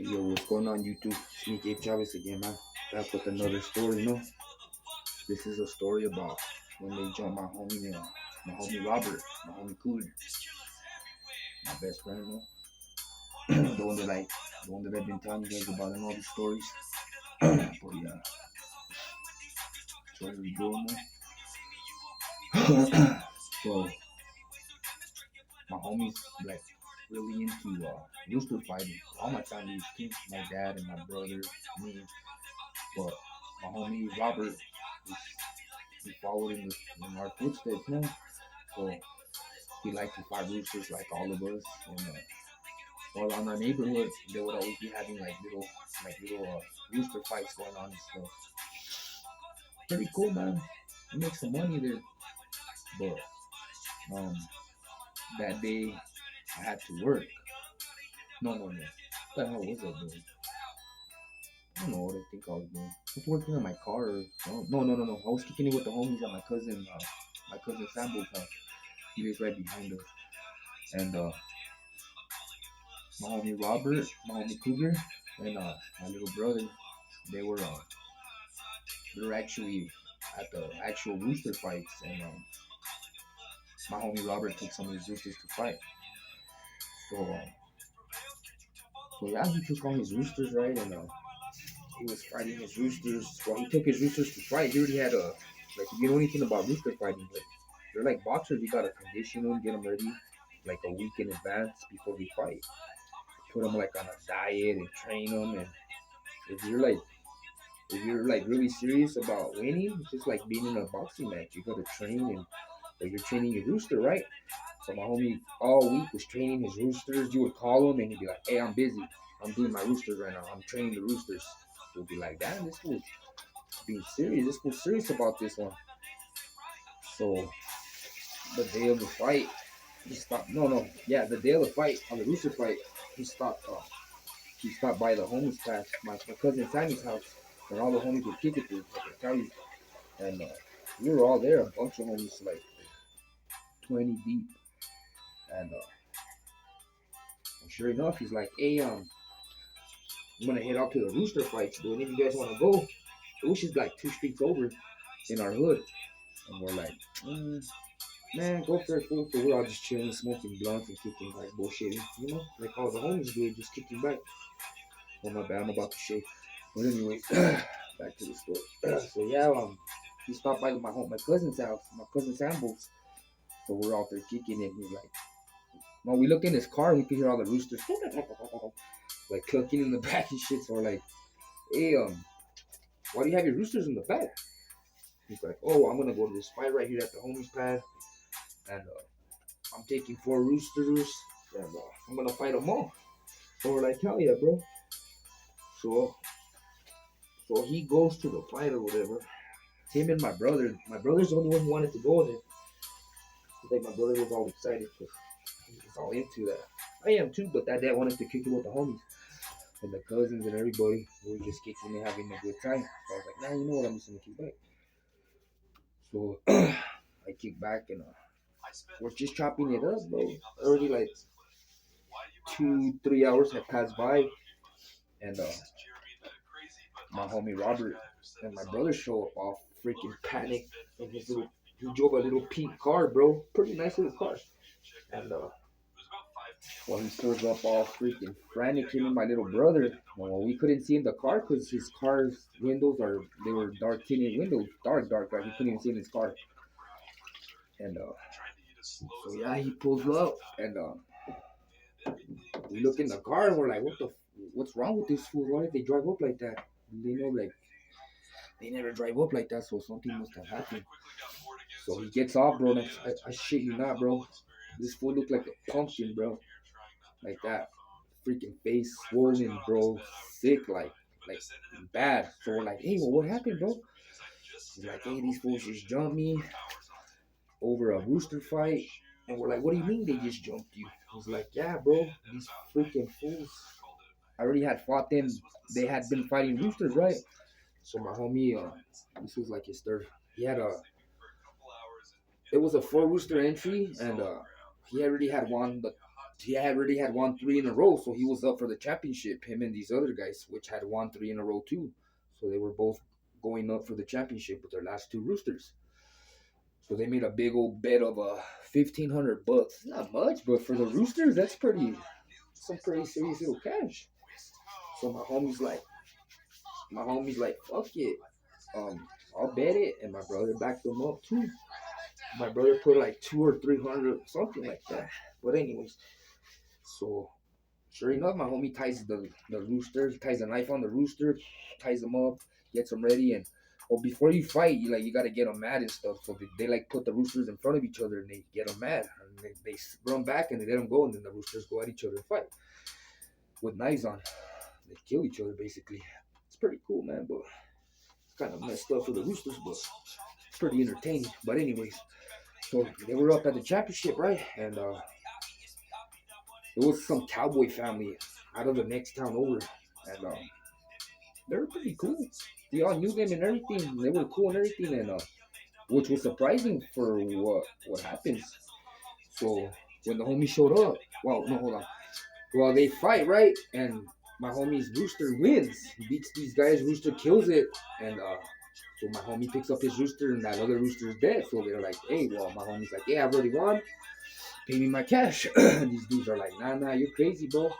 Yo, what's going on YouTube? It's me, Gabe Chavez again, man. Back with another story, This is a story about when they jumped my homie Robert, my homie Cooler, my best friend, the one that the one that I've been telling you guys about in all these stories. But yeah, so here we go, So my homies like really into rooster fighting. All my family is too. My dad and my brother, me. But my homie Robert, he followed in our footsteps, So he liked to fight roosters like all of us. And while on our neighborhood, they would always be having like little rooster fights going on and stuff. Pretty cool, man. You make some money there. But um, that day I had to work. No. What the hell was I doing? I don't know what I think I was doing. I was working on my car. No. I was kicking it with the homies at my cousin Sambo's house. He lives right behind us. And my homie Robert, my homie Cougar, and my little brother, they were uh, they were actually at the actual rooster fights, and my homie Robert took some of his roosters to fight. So, so yeah, he took all his roosters, right, and he was fighting his roosters. Well, he took his roosters to fight. He already had like if you know anything about rooster fighting, like they're like boxers. You gotta condition them, get them ready like a week in advance before we fight. Put them like on a diet and train them, and if you're like if you're like really serious about winning, it's just like being in a boxing match. You gotta train and like you're training your rooster, right? So my homie all week was training his roosters. You would call him and he'd be like, "Hey, I'm busy. I'm doing my roosters right now. I'm training the roosters." We'll be like, "Damn, this fool's being serious. This fool's serious about this one." So the day of the fight, he stopped. No. The day of the fight on the rooster fight, he stopped. He stopped by the homies class, my cousin Sammy's house, and all the homies would kick it there. Like I tell you, and we were all there, a bunch of homies, like 20 deep, and sure enough, he's like, "Hey, I'm gonna head out to the rooster fights. Do any of you guys want to go?" Which is like 2 streets over in our hood, and we're like, "Man, go for it, fool." So we're all just chilling, smoking blunts and kicking back, bullshitting, like all the homies do, just kicking back. Oh my bad, I'm about to shake. But anyways, back to the story. So yeah, he stopped by my cousin's house, my cousin Sambo's. So we're out there kicking it. And he's like, when we look in his car, we can hear all the roosters like clucking in the back and shit. So we're like, "Hey, why do you have your roosters in the back?" He's like, "Oh, I'm gonna go to this fight right here at the homies pad, and I'm taking 4 roosters, and I'm gonna fight them all." So we're like, "Hell yeah, bro!" So so he goes to the fight or whatever. Him and my brother. My brother's the only one who wanted to go there. I think my brother was all excited because he's all into that. I am too, but that dad wanted to kick it with the homies and the cousins and everybody. We were just kicking and having a good time. So I was like, "Nah, you know what? I'm just gonna kick back." So I kick back and we're just chopping it up, bro. Already like 2, 3 hours had passed by, and my homie Robert and my brother show up all freaking panicked in his little. He drove a little pink car, bro. Pretty nice little car. And well, he pulls up all freaking frantic, him and my little brother. Well, we couldn't see in the car because his car's windows they were dark tinted windows, dark. Like we couldn't even see in his car. And so yeah, he pulls up and we look in the car and we're like, what's wrong with this fool? Why did they drive up like that? They know like they never drive up like that, so something must have happened. So he gets off, bro. And I shit you not, bro. This fool looked like a pumpkin, bro. Like that. Freaking face swollen, bro. Sick, like bad. So we're like, "Hey, well, what happened, bro?" He's like, "Hey, these fools just jumped me over a rooster fight." And we're like, "What do you mean they just jumped you?" He's like, "Yeah, bro. These freaking fools. I already had fought them. They had been fighting roosters, right?" So my homie, this was like his third. He had it was a 4 rooster entry, and he already had won he had already had won 3 in a row, so he was up for the championship. Him and these other guys, which had won 3 in a row too, so they were both going up for the championship with their last two roosters. So they made a big old bet of $1,500. Not much, but for the roosters, that's some pretty serious little cash. So my homie's like, fuck it, I'll bet it, and my brother backed them up too. My brother put like 200 or 300, something like that. But anyways, so sure enough, my homie ties the rooster, ties a knife on the rooster, ties them up, gets them ready, and before you fight, you gotta get them mad and stuff. So they like put the roosters in front of each other and they get them mad, and they run back and they let them go, and then the roosters go at each other and fight with knives on. They kill each other basically. It's pretty cool, man, but it's kind of messed up for the roosters, but it's pretty entertaining. But anyways, so they were up at the championship, right? And it was some cowboy family out of the next town over, and they were pretty cool. We all knew them and everything. They were cool and everything, and which was surprising for what happens. So when the homie showed up, well, no, hold on. Well, they fight, right? And my homie's rooster wins. He beats these guys. Rooster kills it, and so my homie picks up his rooster, and that other rooster is dead. So they're like, hey, well, my homie's like, yeah, I've already won. Pay me my cash. And these dudes are like, nah, you're crazy, bro.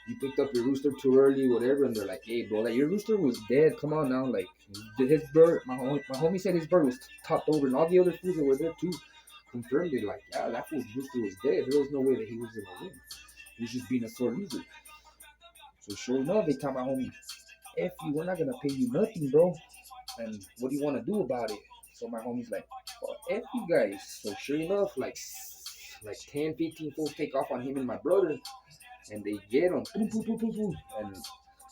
You picked up your rooster too early, whatever. And they're like, hey, bro, like, your rooster was dead. Come on now. Like, his bird, my homie said his bird was topped over, and all the other fools that were there too confirmed it. Like, yeah, that fool's rooster was dead. There was no way that he was going to win. He was just being a sore loser. So sure enough, they tell my homie, F you, we're not going to pay you nothing, bro. And what do you want to do about it? So my homie's like, well, F you guys. So sure enough, like 10, 15 fools take off on him and my brother, and they get him. Boom, boom, boom, boom, boom. And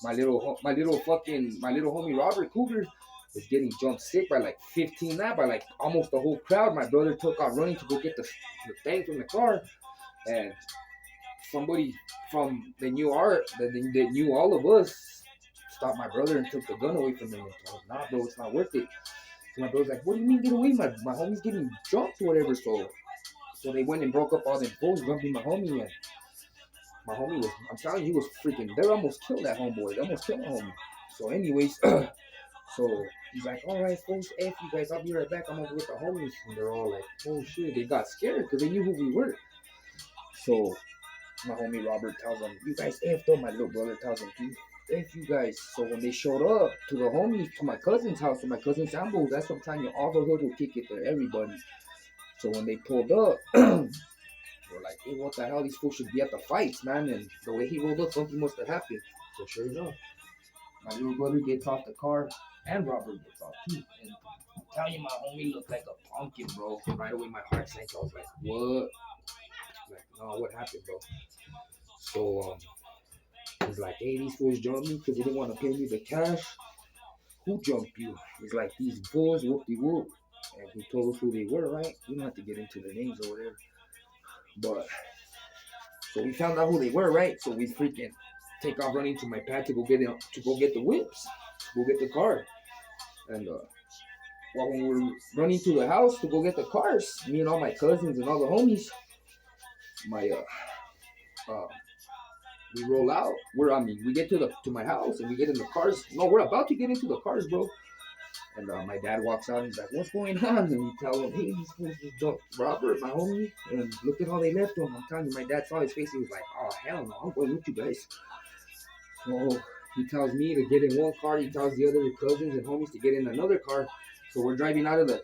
my little homie Robert Cougar was getting jumped sick by like 15, not by like almost the whole crowd. My brother took off running to go get the thing from the car, and somebody from that knew all of us stopped my brother and took the gun away from him and told him, nah, bro, it's not worth it. So my brother's like, what do you mean get away? My homie's getting jumped or whatever. So they went and broke up all them fools, jumping my homie, and my homie was, I'm telling you, he was freaking, they almost killed that homeboy. They almost killed my homie. So anyways, so he's like, all right, folks, F you guys, I'll be right back. I'm over with the homies. And they're all like, oh shit, they got scared because they knew who we were. So my homie Robert tells them, you guys F'd up. My little brother tells them, too, F you guys. So when they showed up to the homies, to my cousin's house, to my cousin Sambo's, that's what I'm telling you, all the hood will kick it to everybody. So when they pulled up, we're like, hey, what the hell? These fools should be at the fights, man. And the way he rolled up, something must have happened. So sure enough, my little brother gets off the car, and Robert gets off too. And I'm telling you, my homie looked like a pumpkin, bro. Right away, my heart sank. I was like, what? Like, no, what happened, bro? So he's like, hey, these fools jumped me because they didn't want to pay me the cash. Who jumped you? He's like, these fools, whoop-de-whoop. And he told us who they were, right? We don't have to get into the names or whatever. But so we found out who they were, right? So we freaking take off running to my pad to go get the whips, to go get the car. And while we were running to the house to go get the cars, me and all my cousins and all the homies, we roll out. We get to my house and we get in the cars. No, we're about to get into the cars, bro. And my dad walks out and he's like, what's going on? And we tell him, hey, these fools just jumped Robert, my homie, and look at how they left him. I'm telling you, my dad saw his face. He was like, oh, hell no, I'm going with you guys. So he tells me to get in one car. He tells the other cousins and homies to get in another car. So we're driving out of the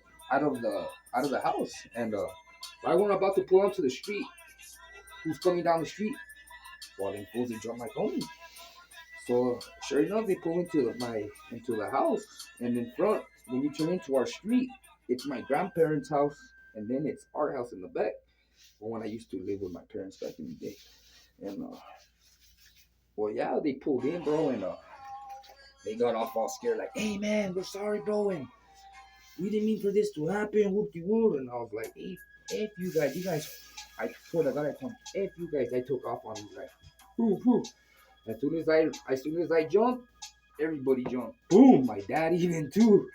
house. And right when we're about to pull onto the street, who's coming down the street? Well, them fools, they jump my homie. So sure enough, they pull into the house, and in front, when you turn into our street, it's my grandparents' house, and then it's our house in the back. Well, when I used to live with my parents back in the day, and well, yeah, they pulled in, bro, and they got off all scared, like, hey man, we're sorry, bro, and we didn't mean for this to happen, whoop-de-whoop. And I was like, hey, F you guys, I swear to God, I come, F you guys. I took off on them, like, whoo. As soon as I jumped, everybody jumped. Boom! My dad even too.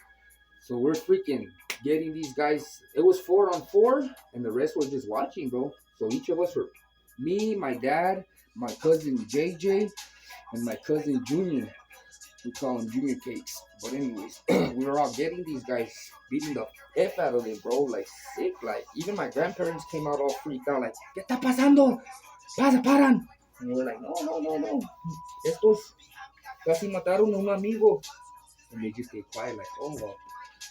So we're freaking getting these guys. It was 4-on-4, and the rest was just watching, bro. So each of us were Me, my dad, my cousin JJ, and my cousin Junior. We call them Junior Cakes. But anyways, we were all getting these guys beating the F out of them, bro. Like sick. Like even my grandparents came out all freaked out. Like, ¿Qué está pasando? Paran. And we're like, no. Estos casi mataron a un amigo. And they just stay quiet, like, oh, well.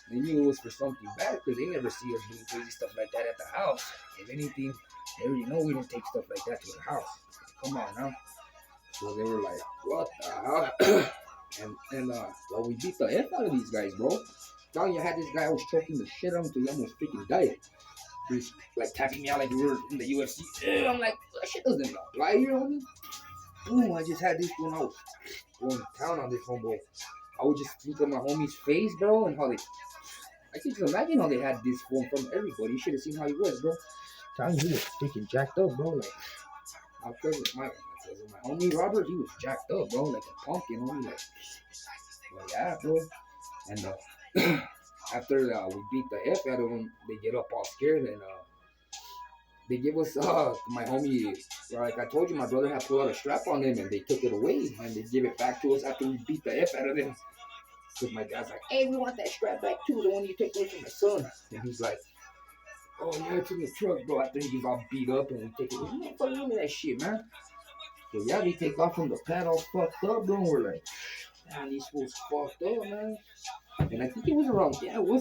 They knew it was for something bad because they never see us doing crazy stuff like that at the house. If anything, they already know we don't take stuff like that to the house. Come on now. So they were like, what the hell? and well, we beat the F out of these guys, bro. Now you had this guy who was choking the shit out of him until he almost freaking died. He was like tapping me out like we were in the UFC. And I'm like, that shit doesn't apply here, homie. Boom, I just had this one. I was going to town on this homeboy. I would just think of my homie's face, bro, and how they. I can just imagine how they had this one from everybody. You should have seen how he was, bro. Telling you, he was freaking jacked up, bro. Like, my homie Robert, he was jacked up, bro. Like a pumpkin, homie. Like yeah, bro. And after we beat the F out of them, they get up all scared and they give us my homie. Like I told you, my brother had pulled out a strap on them and they took it away and they give it back to us after we beat the F out of them. Because my dad's like, hey, we want that strap back too, the one you take away from my son. And he's like, oh yeah, it's in the truck, bro. After he's all beat up and we take it away. You ain't fucking give me that shit, man. So yeah, they take off from the pad all fucked up, bro. We're like, man, these fools fucked up, man. And I think it was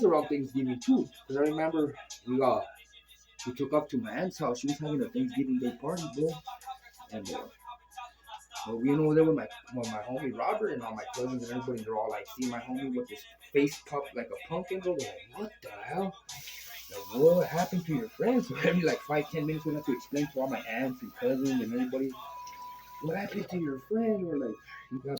around Thanksgiving too. Because I remember we took up to my aunt's house. She was having a Thanksgiving Day party, bro. And we went over there with my homie Robert and all my cousins and everybody. They're all like, see my homie with this face puffed like a pumpkin, bro. They're like, what the hell? Like, what happened to your friends? So every like 5-10 minutes we have to explain to all my aunts and cousins and everybody, what happened to your friend? We're like, he got